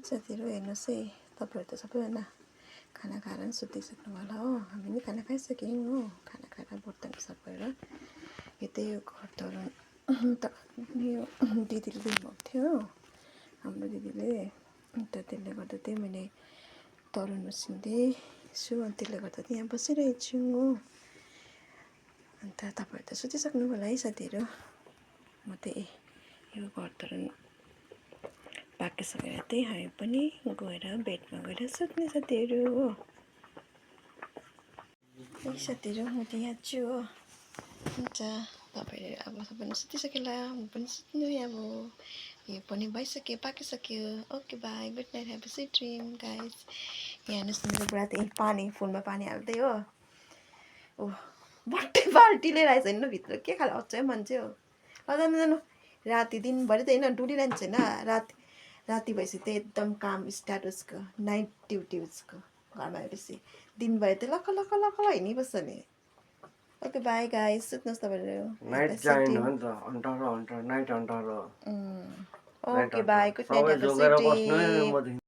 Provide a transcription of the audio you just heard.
साथीहरू हेर्नुहोस् है, तपाईँहरू त सबैजना खाना खाएर पनि सुतिसक्नु होला हो। हामी पनि खाना खाइसक्यौँ हो। खाना खाएर बर्तन सकेर यो त्यही हो घर तरुन त यो दिदीले दिनुभएको थियो हो, हाम्रो दिदीले। अन्त त्यसले गर्दा त्यही मैले तरुन उसिन्दैछु, अनि त्यसले गर्दा चाहिँ यहाँ बसिरहेको छु हो। अन्त तपाईँहरू त सुतिसक्नु होला है साथीहरू। म त्यही यो घर तरुन पाकिसकेर त्यही हामी पनि गएर बेडमा गएर सुत्ने साथीहरू हो। है साथीहरू, म त यहाँ छु हो। हुन्छ तपाईँहरू अब सबैजना सुतिसकेला, म पनि सुत्नु अब। यो पनि भइसक्यो, पाकिसक्यो। Okay bye, good night, have a sweet dream guys. यहाँ हेर्नुहोस् मेरो बुढा त्यही पानी फुलमा पानी हाल्दै हो। ओ बट्टे बाल्टी लिएर आएछ होइन भित्र, के खाले अचै मान्छे हो। जानु जानु, राति दिनभरि त होइन डुलिरहन्छ होइन, राति भएपछि त एकदम काम स्टार्ट उसको, नाइट ड्युटी उसको। घरमा आएपछि दिनभरि त लख लख लख हिँडिबस्छ नि। ओके बाई गाइस, सुत्नुहोस् तपाईँहरू। नाइट जाइन हो नि त, अन्टारो नाइट अन्टारो। Okay bye, good night, have a sweet dream.